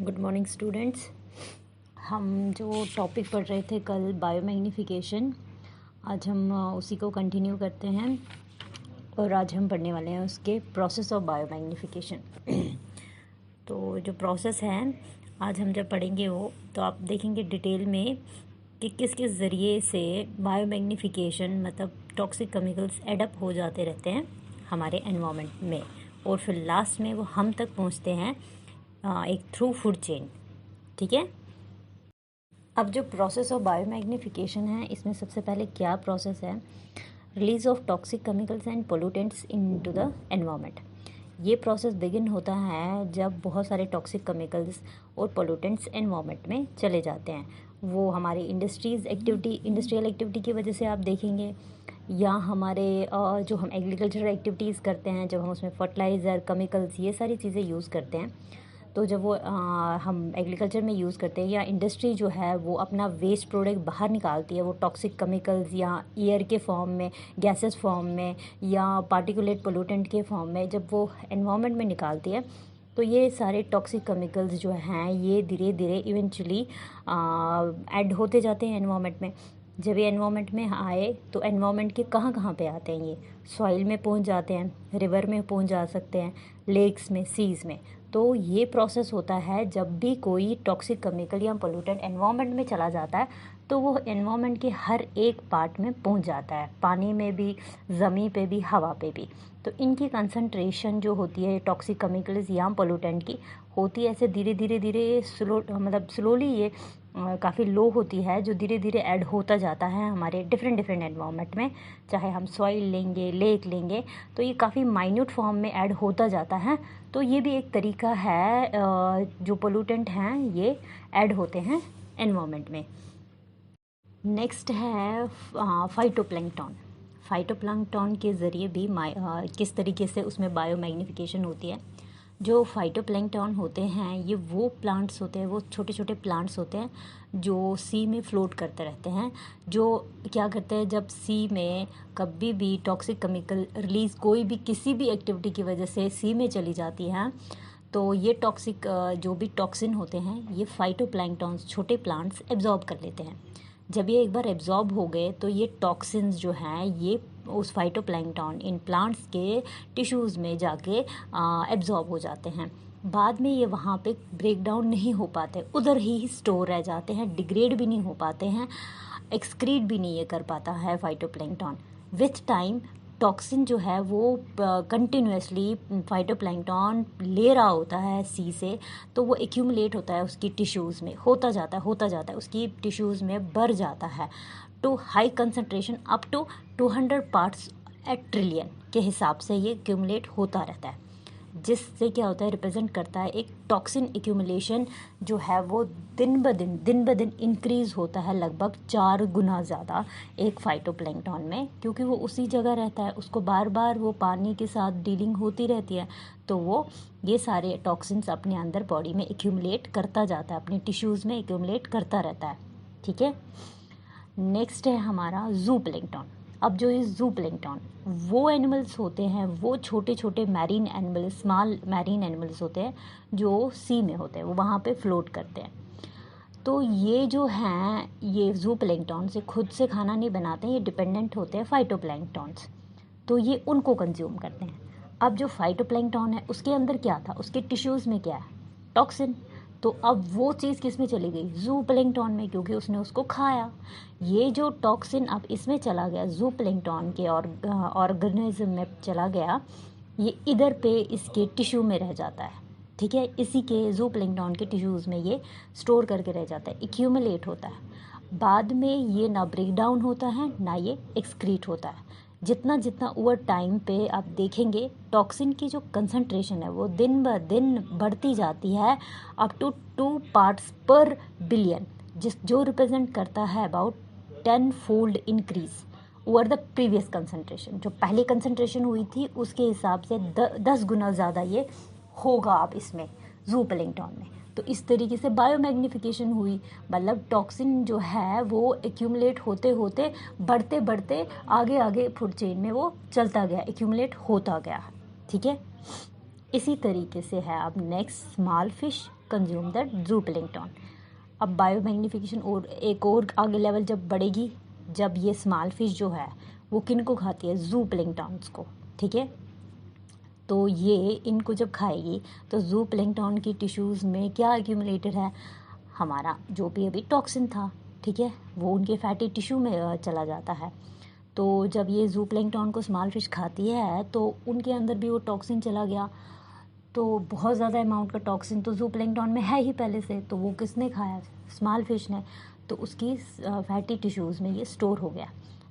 Good morning students. हम जो topic पढ़ रहे थे कल बायोमैग्नीफिकेशन, आज हम उसी को कंटिन्यू करते हैं और आज हम पढ़ने वाले हैं उसके प्रोसेस ऑफ बायोमैग्नीफिकेशन। तो जो प्रोसेस है आज हम जब पढ़ेंगे वो, तो आप देखेंगे डिटेल में कि किस किस ज़रिए से बायोमैग्नीफिकेशन मतलब टॉक्सिक केमिकल्स एडअप हो जाते रहते हैं हमारे एनवायरनमेंट में, और फिर लास्ट में वो हम तक पहुंचते हैं एक थ्रू फूड चेन। ठीक है। अब जो प्रोसेस ऑफ बायोमैग्नीफिकेशन है, इसमें सबसे पहले क्या प्रोसेस है? Release of toxic chemicals and pollutants into the environment. ये प्रोसेस बिगिन होता है जब बहुत सारे टॉक्सिक केमिकल्स और पोल्यूटेंट्स एनवायरनमेंट में चले जाते हैं। वो हमारी इंडस्ट्रियल एक्टिविटी की वजह से आप देखेंगे, या हमारे जो हम एग्रीकल्चरल एक्टिविटीज़ करते हैं, जब हम उसमें फर्टिलाइज़र, केमिकल्स, ये सारी चीज़ें यूज़ करते हैं, तो जब वो हम एग्रीकल्चर में यूज़ करते हैं, या इंडस्ट्री जो है वो अपना वेस्ट प्रोडक्ट बाहर निकालती है, वो टॉक्सिक केमिकल्स या एयर के फॉर्म में, गैसेस फॉर्म में, या पार्टिकुलेट पोल्यूटेंट के फॉर्म में जब वो एनवायरनमेंट में निकालती है, तो ये सारे टॉक्सिक केमिकल्स जो हैं ये धीरे धीरे इवेंचुअली ऐड होते जाते हैं एनवायरनमेंट में। जब ये एनवायरनमेंट में आए तो एनवायरनमेंट के कहाँ कहाँ पे आते हैं? ये सॉइल में पहुंच जाते हैं, रिवर में पहुंच जा सकते हैं, लेक्स में, सीज़ में। तो ये प्रोसेस होता है जब भी कोई टॉक्सिक केमिकल या पोल्यूटेंट एनवायरनमेंट में चला जाता है, तो वो एनवायरनमेंट के हर एक पार्ट में पहुंच जाता है, पानी में भी, ज़मीन पे भी, हवा पे भी। तो इनकी कंसंट्रेशन जो होती है टॉक्सिक केमिकल्स या पोल्यूटेंट की, होती है ऐसे धीरे धीरे धीरे स्लोली ये काफ़ी लो होती है, जो धीरे धीरे ऐड होता जाता है हमारे डिफरेंट एनवायरनमेंट में। चाहे हम सॉइल लेंगे, लेक लेंगे, तो ये काफ़ी माइन्यूट फॉर्म में ऐड होता जाता है। तो ये भी एक तरीका है, जो पोल्यूटेंट हैं ये ऐड होते हैं एनवायरनमेंट में। नेक्स्ट है फाइटोप्लैंक्टन। फाइटोप्लैंक्टन के ज़रिए भी किस तरीके से उसमें बायोमैग्नीफिकेशन होती है। जो फाइटोप्लैंक्टन होते हैं ये वो प्लांट्स होते हैं, वो छोटे छोटे प्लांट्स होते हैं जो सी में फ्लोट करते रहते हैं। जो क्या करते हैं, जब सी में कभी भी टॉक्सिक केमिकल रिलीज़ कोई भी किसी भी एक्टिविटी की वजह से सी में चली जाती है, तो ये टॉक्सिक जो भी टॉक्सिन होते हैं ये फाइटोप्लैंक्टन्स, छोटे प्लांट्स एब्जॉर्ब कर लेते हैं। जब ये एक बार एब्जॉर्ब हो गए तो ये टॉक्सिन्स जो हैं ये उस फाइटोप्लैंक्टन इन प्लांट्स के टिश्यूज़ में जाके एब्जॉर्ब हो जाते हैं। बाद में ये वहाँ पे ब्रेक डाउन नहीं हो पाते, उधर ही स्टोर रह जाते हैं, डिग्रेड भी नहीं हो पाते हैं, एक्सक्रीट भी नहीं ये कर पाता है फाइटोप्लैंक्टन। विथ टाइम टॉक्सिन जो है वो कंटिन्यूसली फाइटोप्लैंक्टन ले रहा होता है सी से, तो वो एक्यूमुलेट होता है उसकी टिश्यूज़ में, होता जाता है उसकी टिश्यूज़ में बढ़ जाता है to high concentration, up to 200 parts at trillion के हिसाब से ये एक्यूमुलेट होता रहता है, जिससे क्या होता है, रिप्रेजेंट करता है एक टॉक्सिन एक्यूमुलेशन जो है वो दिन ब दिन इंक्रीज़ होता है, लगभग 4 गुना ज़्यादा एक फाइटोप्लैंक्टन में, क्योंकि वो उसी जगह रहता है, उसको बार बार वो पानी के साथ डीलिंग होती रहती है, तो वो ये सारे टॉक्सिन्स अपने अंदर बॉडी में एक्यूमुलेट करता जाता है, अपनी टिश्यूज़ में एक्यूमुलेट करता रहता है। ठीक है। नेक्स्ट है हमारा ज़ूप्लैंक्टन। अब जो ये ज़ूप्लैंक्टन, वो एनिमल्स होते हैं, वो छोटे छोटे marine animals, small marine animals होते हैं जो सी में होते हैं, वो वहाँ पे फ्लोट करते हैं। तो ये जो हैं ये ज़ूप्लैंक्टन से खुद से खाना नहीं बनाते हैं, ये डिपेंडेंट होते हैं फाइटोप्लैंक्टन्स, तो ये उनको कंज्यूम करते हैं। अब जो फाइटोप्लैंक्टन है उसके अंदर क्या था, उसके टिश्यूज़ में क्या है, टॉक्सिन। तो अब वो चीज़ किस में चली गई, ज़ूप्लैंक्टन में, क्योंकि उसने उसको खाया। ये जो टॉक्सिन अब इसमें चला गया, ज़ूप्लैंक्टन के और ऑर्गेनिज्म में चला गया, ये इधर पे इसके टिश्यू में रह जाता है। ठीक है, इसी के ज़ूप्लैंक्टन के टिश्यूज़ में ये स्टोर करके रह जाता है, एक्यूमुलेट होता है। बाद में ये ना ब्रेक डाउन होता है ना ये एक्सक्रीट होता है। जितना जितना ओवर टाइम पे आप देखेंगे टॉक्सिन की जो कंसंट्रेशन है वो दिन ब दिन बढ़ती जाती है, up to 2 parts per billion, जो रिप्रेजेंट करता है about 10 fold increase over the previous concentration. जो पहली कंसंट्रेशन हुई थी उसके हिसाब से 10 गुना ज़्यादा ये होगा अब इसमें ज़ूप्लैंक्टन में। तो इस तरीके से बायोमैग्नीफिकेशन हुई, मतलब टॉक्सिन जो है वो एक्यूमुलेट होते होते बढ़ते बढ़ते आगे आगे फूड चेन में वो चलता गया, एक्यूमुलेट होता गया। ठीक है। इसी तरीके से है अब next small fish consume that जूप्लैंक्टन। अब बायोमैग्नीफिकेशन और एक और आगे लेवल जब बढ़ेगी, जब ये स्मॉल फिश जो है वो किन को खाती है, जूप्लैंक्टन्स को, ठीक है। तो ये इनको जब खाएगी तो जूप्लैंक्टन की टिश्यूज़ में क्या एक्यूमुलेटेड है, हमारा जो भी अभी टॉक्सिन था, ठीक है, वो उनके फैटी टिश्यू में चला जाता है। तो जब ये जूप्लैंक्टन को स्मॉल फिश खाती है तो उनके अंदर भी वो टॉक्सिन चला गया। तो बहुत ज़्यादा अमाउंट का टॉक्सिन तो जूप्लैंक्टन में है ही पहले से, तो वो किसने खाया, स्मॉल फिश ने, तो उसकी फैटी टिश्यूज़ में ये स्टोर हो गया।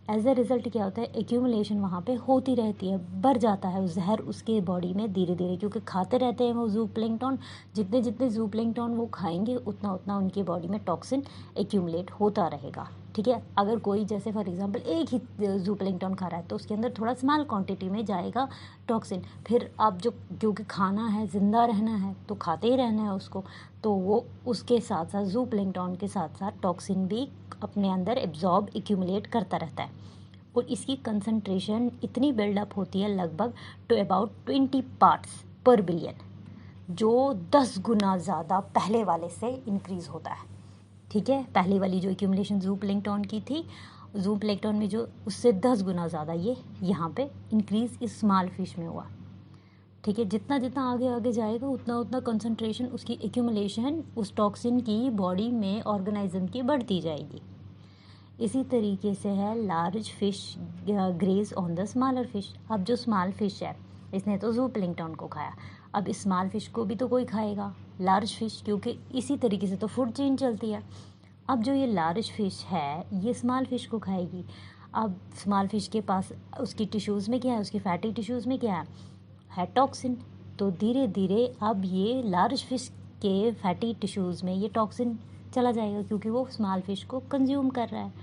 एज ए रिज़ल्ट क्या होता है, एक्यूमुलेशन वहाँ पे होती रहती है, बढ़ जाता है जहर उसके बॉडी में धीरे धीरे, क्योंकि खाते रहते हैं वो जूप्लैंक्टन, जितने जितने जूप्लैंक्टन वो खाएंगे उतना उतना उनकी बॉडी में टॉक्सिन एक्यूमुलेट होता रहेगा, ठीक है। अगर कोई जैसे फॉर एग्जांपल एक ही जूप्लैंक्टन खा रहा है तो उसके अंदर थोड़ा स्मॉल क्वांटिटी में जाएगा टॉक्सिन, फिर आप जो, क्योंकि खाना है, ज़िंदा रहना है तो खाते ही रहना है उसको, तो वो उसके साथ साथ जूप्लैंक्टन के साथ साथ टॉक्सिन भी अपने अंदर एब्जॉर्ब एक्यूमुलेट करता रहता है। और इसकी कंसंट्रेशन इतनी बिल्डअप होती है लगभग to about 20 parts per billion, जो 10 गुना ज़्यादा पहले वाले से इंक्रीज़ होता है, ठीक है। पहले वाली जो एक्यूमुलेशन जूप्लैंक्टन की थी, जूप्लैंक्टन में जो उससे 10 गुना ज़्यादा ये यहाँ पे इंक्रीज़ इस स्मॉल फिश में हुआ, ठीक है। जितना जितना आगे आगे जाएगा उतना उतना कंसंट्रेशन उसकी एक्यूमुलेशन उस टॉक्सिन की बॉडी में ऑर्गेनिज्म की बढ़ती जाएगी। इसी तरीके से है large fish graze on the smaller fish. अब जो स्मॉल फिश है इसने तो जूप्लैंक्टन को खाया, अब इस स्मॉल फिश को भी तो कोई खाएगा, लार्ज फिश, क्योंकि इसी तरीके से तो फूड चेन चलती है। अब जो ये लार्ज फिश है ये स्मॉल फिश को खाएगी। अब स्मॉल फिश के पास उसकी टिश्यूज़ में क्या है, उसकी फैटी टिश्यूज़ में क्या है टॉक्सिन। तो धीरे धीरे अब ये लार्ज फिश के फैटी टिश्यूज़ में ये टॉक्सिन चला जाएगा, क्योंकि वो स्मॉल फिश को कंज्यूम कर रहा है।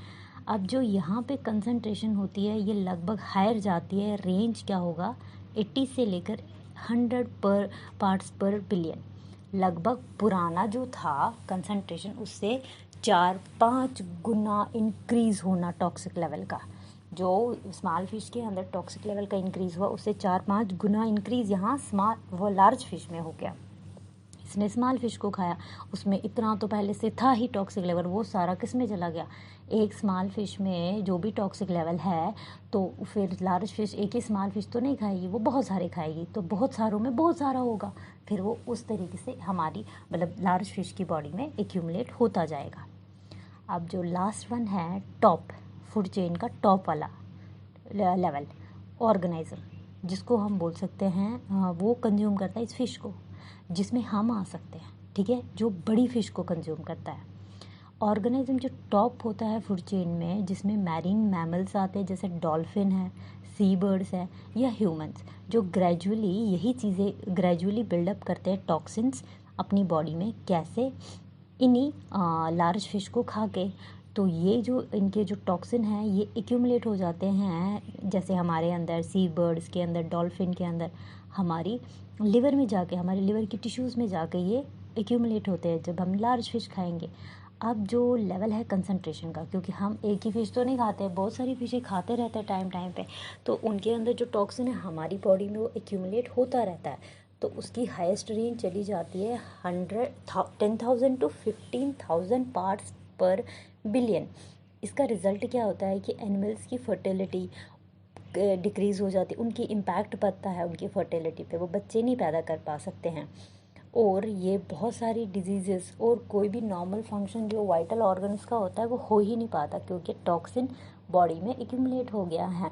अब जो यहाँ पे कंसंट्रेशन होती है ये लगभग हायर जाती है, रेंज क्या होगा 80 से लेकर 100 पर पार्ट्स पर बिलियन। लगभग पुराना जो था कंसंट्रेशन उससे 4-5 गुना इंक्रीज़ होना टॉक्सिक लेवल का, जो स्मॉल फिश के अंदर टॉक्सिक लेवल का इंक्रीज़ हुआ उससे 4-5 गुना इंक्रीज़ यहाँ स्मॉल वो लार्ज फिश में हो गया। इसने स्मॉल फिश को खाया, उसमें इतना तो पहले से था ही टॉक्सिक लेवल, वो सारा किस में चला गया, एक स्मॉल फिश में जो भी टॉक्सिक लेवल है, तो फिर लार्ज फिश एक ही स्मॉल फिश तो नहीं खाएगी, वो बहुत सारे खाएगी, तो बहुत सारों में बहुत सारा होगा, फिर वो उस तरीके से हमारी मतलब लार्ज फिश की बॉडी में एक्यूमुलेट होता जाएगा। अब जो लास्ट वन है टॉप फूड चेन का टॉप वाला लेवल ऑर्गेनाइजम, जिसको हम बोल सकते हैं वो कंज्यूम करता है इस फिश को, जिसमें हम आ सकते हैं, ठीक है, जो बड़ी फ़िश को कंज्यूम करता है। ऑर्गेनिज्म जो टॉप होता है फूड चेन में, जिसमें मैरीन मैमल्स आते हैं जैसे डॉल्फिन है, सी बर्ड्स है या ह्यूमंस, जो ग्रेजुअली यही चीज़ें ग्रेजुअली बिल्डअप करते हैं टॉक्सिन्स अपनी बॉडी में, कैसे इन्हीं लार्ज फिश को खा के। तो ये जो इनके जो टॉक्सिन हैं ये एक्यूमुलेट हो जाते हैं, जैसे हमारे अंदर सी बर्ड्स के अंदर, डॉल्फिन के अंदर, हमारी लिवर में जाके, हमारे लिवर की टिश्यूज़ में जाके ये एक्यूमुलेट होते हैं जब हम लार्ज फिश खाएंगे। अब जो लेवल है कंसंट्रेशन का, क्योंकि हम एक ही फ़िश तो नहीं खाते हैं, बहुत सारी फ़िशें खाते रहते हैं टाइम टाइम पे, तो उनके अंदर जो टॉक्सिन है हमारी बॉडी में वो एक्यूमुलेट होता रहता है, तो उसकी हाईएस्ट रेंज चली जाती है 10,000 to 15,000 पार्ट्स पर बिलियन। इसका रिज़ल्ट क्या होता है कि एनिमल्स की फर्टिलिटी डिक्रीज़ हो जाती है, उनकी इम्पैक्ट पड़ता है उनकी फर्टिलिटी पे, वो बच्चे नहीं पैदा कर पा सकते हैं, और ये बहुत सारी डिजीज़ेस और कोई भी नॉर्मल फंक्शन जो वाइटल ऑर्गन्स का होता है वो हो ही नहीं पाता, क्योंकि टॉक्सिन बॉडी में एक्यूमुलेट हो गया है।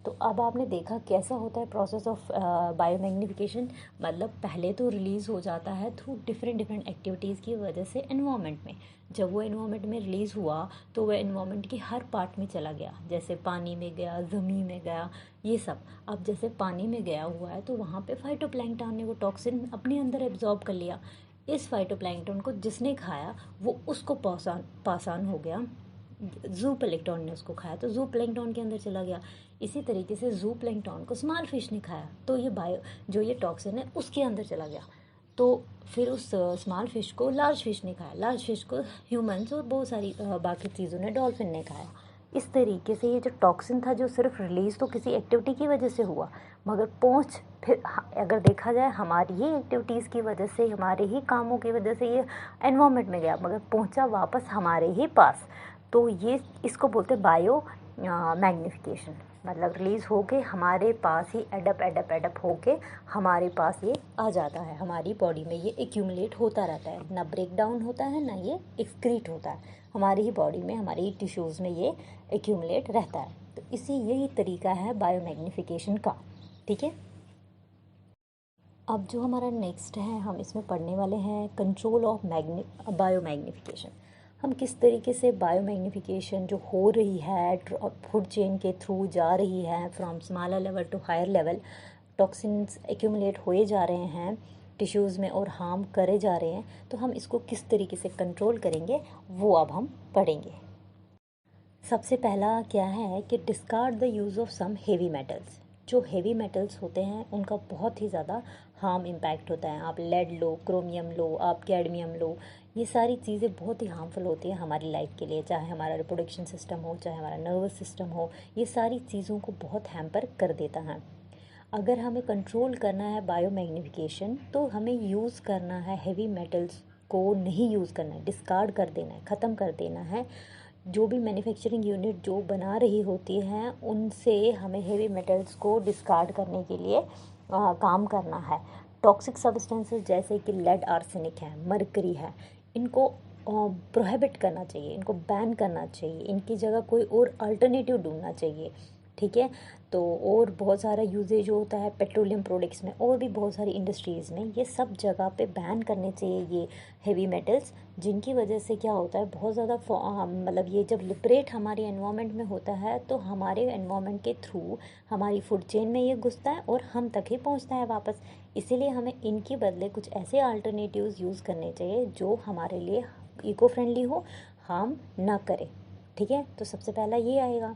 तो अब आपने देखा कैसा होता है प्रोसेस ऑफ बायोमैग्नीफिकेशन, मतलब पहले तो रिलीज़ हो जाता है थ्रू डिफरेंट एक्टिविटीज़ की वजह से एनवायरनमेंट में। जब वो एनवायरनमेंट में रिलीज़ हुआ तो वो एनवायरनमेंट के हर पार्ट में चला गया, जैसे पानी में गया, ज़मीन में गया, ये सब। अब जैसे पानी में गया हुआ है तो वहाँ पे फाइटोप्लैंक्टन ने वो टॉक्सिन अपने अंदर एब्जॉर्ब कर लिया। इस फाइटोप्लैंक्टन को जिसने खाया वो उसको पास ऑन हो गया, जूप्लैंक्टन ने उसको खाया तो जूप्लैंक्टन के अंदर चला गया। इसी तरीके से जूप्लैंक्टन को स्मॉल फिश ने खाया तो ये जो ये टॉक्सिन है उसके अंदर चला गया, तो फिर उस स्मॉल फिश को लार्ज फिश ने खाया, लार्ज फिश को ह्यूमंस और बहुत सारी बाकी चीज़ों ने, डॉल्फिन ने खाया। इस तरीके से ये जो टॉक्सिन था जो सिर्फ रिलीज़ तो किसी एक्टिविटी की वजह से हुआ, मगर पहुंच फिर अगर देखा जाए हमारी ही एक्टिविटीज़ की वजह से, हमारे ही कामों की वजह से ये एनवायरनमेंट में गया मगर पहुंचा वापस हमारे ही पास, तो ये इसको बोलते हैं बायो मैग्निफिकेशन। मतलब रिलीज़ होके हमारे पास ही एडप होके हमारे पास ये आ जाता है, हमारी बॉडी में ये एक्यूमुलेट होता रहता है, ना ब्रेक डाउन होता है ना ये एक्सक्रीट होता है, हमारी ही बॉडी में, हमारी ही टिश्यूज़ में ये एक्यूमुलेट रहता है। तो इसी यही तरीका है बायोमैग्निफिकेशन का। ठीक है, अब जो हमारा नेक्स्ट है, हम इसमें पढ़ने वाले हैं कंट्रोल ऑफ बायोमैग्निफिकेशन। हम किस तरीके से बायोमैग्निफिकेशन जो हो रही है फूड चेन के थ्रू जा रही है, from smaller level to higher level, toxins accumulate हुए जा रहे हैं टिश्यूज़ में और हार्म करे जा रहे हैं, तो हम इसको किस तरीके से कंट्रोल करेंगे वो अब हम पढ़ेंगे। सबसे पहला क्या है कि discard the use of some heavy metals. जो हेवी मेटल्स होते हैं उनका बहुत ही ज़्यादा हार्म इम्पैक्ट होता है। आप लेड लो, क्रोमियम लो, आप कैडमियम लो, ये सारी चीज़ें बहुत ही हार्मफुल होती हैं हमारी लाइफ के लिए, चाहे हमारा रिप्रोडक्शन सिस्टम हो, चाहे हमारा नर्वस सिस्टम हो, ये सारी चीज़ों को बहुत हैम्पर कर देता है। अगर हमें कंट्रोल करना है बायोमैग्निफिकेशन, तो हमें यूज़ करना है हेवी मेटल्स को नहीं यूज़ करना है, डिस्कार्ड कर देना है, ख़त्म कर देना है। जो भी मैन्युफैक्चरिंग यूनिट जो बना रही होती हैं उनसे हमें हेवी मेटल्स को डिस्कार्ड करने के लिए काम करना है। टॉक्सिक सब्सटेंसेस जैसे कि लेड आर्सेनिक है, मरकरी है, इनको प्रोहिबिट करना चाहिए, इनको बैन करना चाहिए, इनकी जगह कोई और अल्टरनेटिव ढूंढना चाहिए। ठीक है, तो और बहुत सारा यूजेज होता है पेट्रोलियम प्रोडक्ट्स में और भी बहुत सारी इंडस्ट्रीज़ में, ये सब जगह पे बैन करने चाहिए ये हेवी मेटल्स, जिनकी वजह से क्या होता है बहुत ज़्यादा मतलब ये जब लिबरेट हमारे एनवायरनमेंट में होता है तो हमारे एनवायरनमेंट के थ्रू हमारी फूड चेन में ये घुसता है और हम तक ही पहुंचता है वापस। इसीलिए हमें इनके बदले कुछ ऐसे अल्टरनेटिव्स यूज़ करने चाहिए जो हमारे लिए इको फ्रेंडली हो, हार्म ना करे। ठीक है, तो सबसे पहला ये आएगा।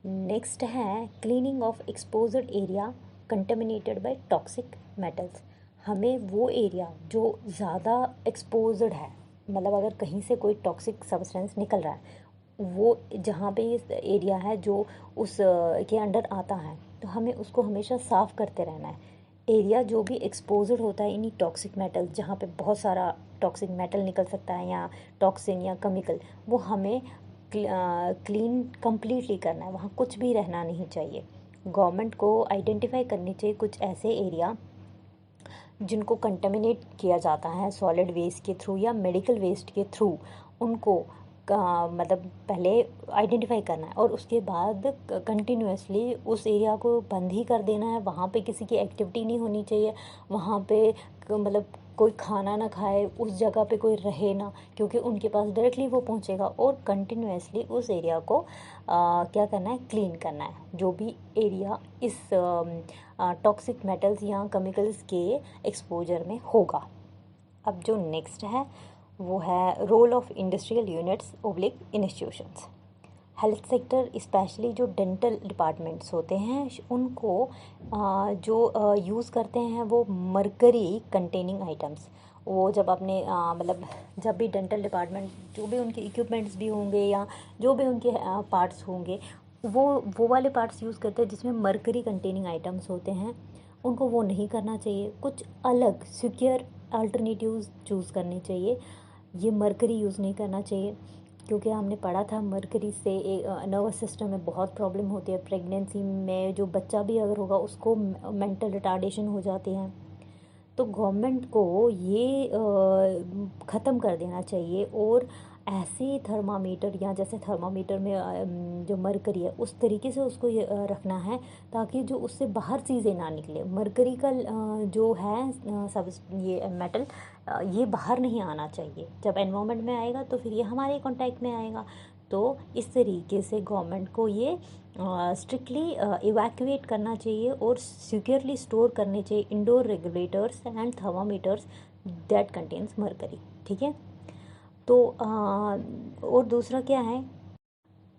नेक्स्ट है cleaning of exposed area contaminated by toxic metals. हमें वो एरिया जो ज़्यादा एक्सपोज्ड है, मतलब अगर कहीं से कोई टॉक्सिक सब्सटेंस निकल रहा है, वो जहाँ पे ये एरिया है जो उस के अंडर आता है, तो हमें उसको हमेशा साफ़ करते रहना है। एरिया जो भी एक्सपोज्ड होता है इन्हीं टॉक्सिक मेटल, जहाँ पे बहुत सारा टॉक्सिक मेटल निकल सकता है या टॉक्सिन या केमिकल, वो हमें क्लीन कम्प्लीटली करना है, वहाँ कुछ भी रहना नहीं चाहिए। गवर्नमेंट को आइडेंटिफाई करनी चाहिए कुछ ऐसे एरिया जिनको कंटेमिनेट किया जाता है सॉलिड वेस्ट के थ्रू या मेडिकल वेस्ट के थ्रू, उनको मतलब पहले आइडेंटिफाई करना है और उसके बाद कंटिन्यूसली उस एरिया को बंद ही कर देना है। वहाँ पे किसी की एक्टिविटी नहीं होनी चाहिए, वहाँ पे मतलब कोई खाना ना खाए, उस जगह पे कोई रहे ना, क्योंकि उनके पास डायरेक्टली वो पहुँचेगा। और कंटिन्यूसली उस एरिया को क्या करना है, क्लीन करना है, जो भी एरिया इस टॉक्सिक मेटल्स या केमिकल्स के एक्सपोजर में होगा। अब जो नेक्स्ट है वो है role of industrial units oblique institutions. Health sector specially जो डेंटल डिपार्टमेंट्स होते हैं उनको जो यूज़ करते हैं वो मरकरी कंटेनिंग आइटम्स। वो जब अपने मतलब जब भी डेंटल डिपार्टमेंट जो भी उनके इक्विपमेंट्स भी होंगे या जो भी उनके पार्ट्स होंगे, वो वाले पार्ट्स यूज़ करते हैं जिसमें मरकरी कंटेनिंग आइटम्स होते हैं, उनको वो नहीं करना चाहिए। कुछ अलग सिक्योर अल्टरनेटिव्स चूज़ करने चाहिए, ये मरकरी यूज़ नहीं करना चाहिए, क्योंकि हमने पढ़ा था मरकरी से नर्वस सिस्टम में बहुत प्रॉब्लम होती है। प्रेगनेंसी में जो बच्चा भी अगर होगा उसको मेंटल रिटार्डेशन हो जाती है। तो गवर्नमेंट को ये ख़त्म कर देना चाहिए और ऐसे थर्मामीटर या जैसे थर्मामीटर में जो मरकरी है उस तरीके से उसको ये रखना है ताकि जो उससे बाहर चीज़ें ना निकले। मरकरी का जो है सब ये मेटल ये बाहर नहीं आना चाहिए। जब एनवायरनमेंट में आएगा तो फिर ये हमारे कांटेक्ट में आएगा। तो इस तरीके से गवर्नमेंट को ये स्ट्रिक्टली इवैक्यूएट करना चाहिए और सिक्योरली स्टोर करने चाहिए indoor regulators and thermometers that contains mercury. ठीक है, तो और दूसरा क्या है,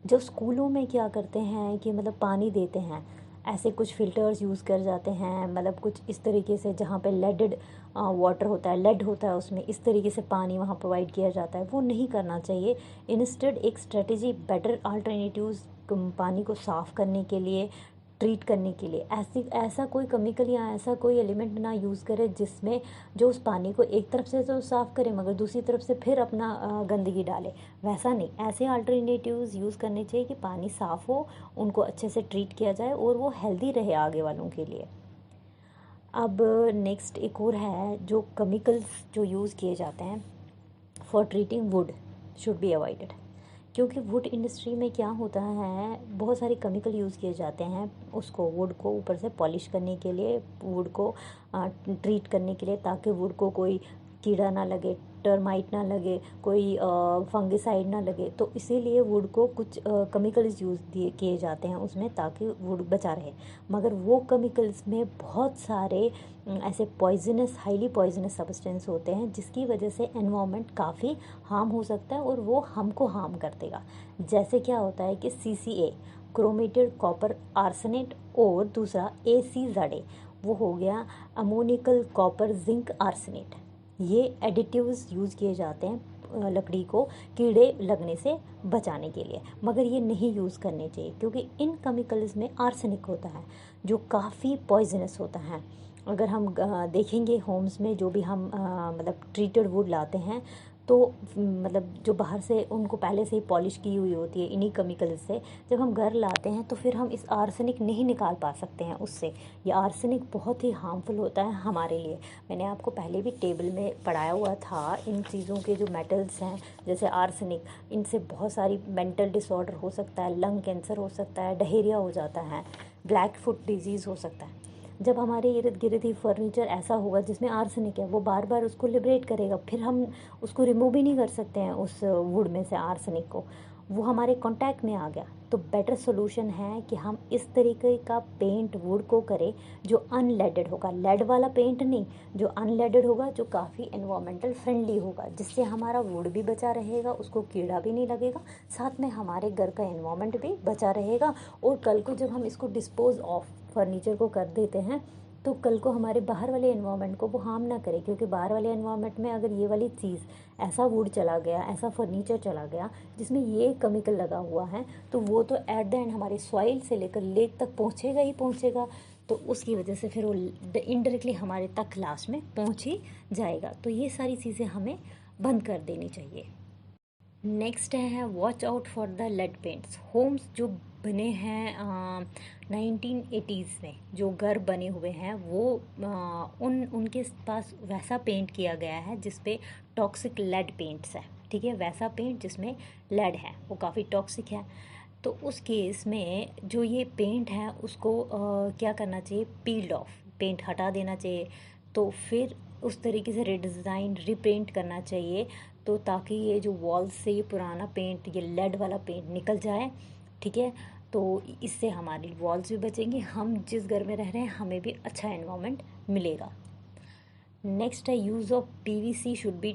जो स्कूलों में क्या करते हैं कि मतलब पानी देते हैं, ऐसे कुछ फ़िल्टर्स यूज़ कर जाते हैं, मतलब कुछ इस तरीके से जहाँ पे लेडेड वाटर होता है, लेड होता है उसमें, इस तरीके से पानी वहाँ प्रोवाइड किया जाता है, वो नहीं करना चाहिए। इंस्टेड एक स्ट्रेटजी बेटर अल्टरनेटिव्स पानी को साफ़ करने के लिए, ट्रीट करने के लिए ऐसा कोई केमिकल या ऐसा कोई एलिमेंट ना यूज़ करे जिसमें जो उस पानी को एक तरफ से तो साफ़ करे मगर दूसरी तरफ से फिर अपना गंदगी डाले। वैसा नहीं, ऐसे अल्टरनेटिव्स यूज़ करने चाहिए कि पानी साफ़ हो, उनको अच्छे से ट्रीट किया जाए और वो हेल्दी रहे आगे वालों के लिए। अब नेक्स्ट एक और है, जो केमिकल्स जो यूज़ किए जाते हैं for treating would should be avoided. क्योंकि वुड इंडस्ट्री में क्या होता है, बहुत सारे केमिकल यूज़ किए जाते हैं उसको वुड को ऊपर से पॉलिश करने के लिए, वुड को ट्रीट करने के लिए, ताकि वुड को कोई कीड़ा ना लगे, टर्माइट ना लगे, कोई फंगिसाइड ना लगे। तो इसीलिए वुड को कुछ केमिकल्स यूज़ किए जाते हैं उसमें, ताकि वुड बचा रहे। मगर वो केमिकल्स में बहुत सारे ऐसे पॉइजनस, हाईली पॉइजनस सब्सटेंस होते हैं जिसकी वजह से एनवायरनमेंट काफ़ी हार्म हो सकता है और वो हमको हार्म कर देगा। जैसे क्या होता है कि CCA, क्रोमेटेड कॉपर आर्सेनेट, और दूसरा ACZA, वो हो गया अमोनिकल कॉपर जिंक आर्सेनेट। ये एडिटिव्स यूज़ किए जाते हैं लकड़ी को कीड़े लगने से बचाने के लिए, मगर ये नहीं यूज़ करने चाहिए क्योंकि इन केमिकल्स में आर्सेनिक होता है जो काफ़ी पॉइजनस होता है। अगर हम देखेंगे होम्स में जो भी हम मतलब ट्रीटेड वुड लाते हैं, तो मतलब जो बाहर से उनको पहले से ही पॉलिश की हुई होती है इन्हीं केमिकल से, जब हम घर लाते हैं तो फिर हम इस आर्सेनिक नहीं निकाल पा सकते हैं उससे। ये आर्सेनिक बहुत ही हार्मफुल होता है हमारे लिए। मैंने आपको पहले भी टेबल में पढ़ाया हुआ था इन चीज़ों के जो मेटल्स हैं, जैसे आर्सेनिक, इनसे बहुत सारी मेंटल डिसऑर्डर हो सकता है, लंग कैंसर हो सकता है, डायरिया हो जाता है, ब्लैक फुट डिजीज़ हो सकता है। जब हमारे इर्द गिर्द ही फर्नीचर ऐसा होगा जिसमें आर्सेनिक है, वो बार बार उसको लिबरेट करेगा, फिर हम उसको रिमूव भी नहीं कर सकते हैं उस वुड में से आर्सेनिक को, वो हमारे कांटेक्ट में आ गया। तो बेटर सोल्यूशन है कि हम इस तरीके का पेंट वुड को करें जो अनलेडेड होगा, लेड वाला पेंट नहीं, जो अनलेडेड होगा, जो काफ़ी एनवायरमेंटल फ्रेंडली होगा, जिससे हमारा वुड भी बचा रहेगा, उसको कीड़ा भी नहीं लगेगा, साथ में हमारे घर का एनवायरमेंट भी बचा रहेगा। और कल को जब हम इसको डिस्पोज ऑफ फर्नीचर को कर देते हैं तो कल को हमारे बाहर वाले एनवायरनमेंट को वो हार्म ना करे, क्योंकि बाहर वाले एनवायरनमेंट में अगर ये वाली चीज़, ऐसा वुड चला गया, ऐसा फर्नीचर चला गया जिसमें ये केमिकल लगा हुआ है, तो वो तो एट द एंड हमारे सॉइल से लेकर लेक तक पहुँचेगा ही पहुँचेगा। तो उसकी वजह से फिर वो इनडायरेक्टली हमारे तक लास्ट में पहुँच ही जाएगा। तो ये सारी चीज़ें हमें बंद कर देनी चाहिए। नेक्स्ट है watch out for the lead paints. Homes जो बने हैं 1980s में, जो घर बने हुए हैं वो उनके पास वैसा पेंट किया गया है जिसपे टॉक्सिक लेड पेंट्स है, ठीक है, वैसा पेंट जिसमें लेड है वो काफ़ी टॉक्सिक है। तो उस केस में जो ये पेंट है उसको क्या करना चाहिए, पील्ड ऑफ पेंट हटा देना चाहिए। तो फिर उस तरीके से रिडिज़ाइन रिपेंट करना चाहिए, तो ताकि ये जो वॉल्स से ये पुराना पेंट, ये लेड वाला पेंट निकल जाए, ठीक है। तो इससे हमारी वॉल्स भी बचेंगी, हम जिस घर में रह रहे हैं हमें भी अच्छा एनवायरनमेंट मिलेगा। नेक्स्ट है use of PVC should be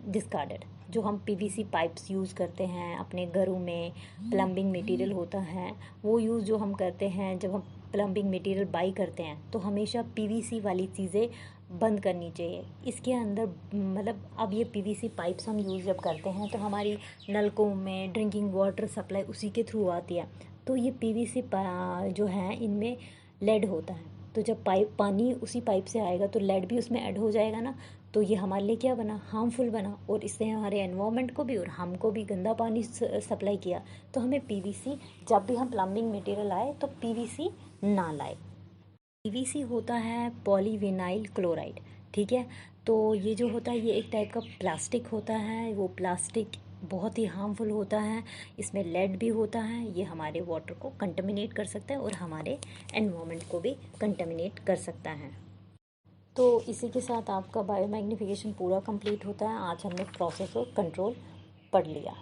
discarded. जो हम PVC पाइप्स यूज़ करते हैं अपने घरों में, प्लम्बिंग मटेरियल होता है, वो यूज़ जो हम करते हैं जब हम प्लम्बिंग मटेरियल बाई करते हैं, तो हमेशा PVC वाली चीज़ें बंद करनी चाहिए। इसके अंदर मतलब अब ये PVC पाइप्स हम यूज़ जब करते हैं तो हमारी नलकों में ड्रिंकिंग वाटर सप्लाई उसी के थ्रू आती है। तो ये PVC जो है इनमें लेड होता है, तो जब पानी उसी पाइप से आएगा तो लेड भी उसमें ऐड हो जाएगा ना, तो ये हमारे लिए क्या बना, हार्मफुल बना, और इससे हमारे एनवायरनमेंट को भी और हमको भी गंदा पानी सप्लाई किया। तो हमें PVC, जब भी हम प्लम्बिंग मटेरियल आए तो PVC ना लाए। PVC होता है पॉलीविनाइल क्लोराइड, ठीक है। तो ये जो होता है ये एक टाइप का प्लास्टिक होता है, वो प्लास्टिक बहुत ही हार्मफुल होता है, इसमें लेड भी होता है, ये हमारे वाटर को कंटेमिनेट कर सकता है और हमारे एनवायरनमेंट को भी कंटेमिनेट कर सकता है। तो इसी के साथ आपका बायोमैग्निफिकेशन पूरा कंप्लीट होता है। आज हमने प्रोसेस और कंट्रोल पढ़ लिया।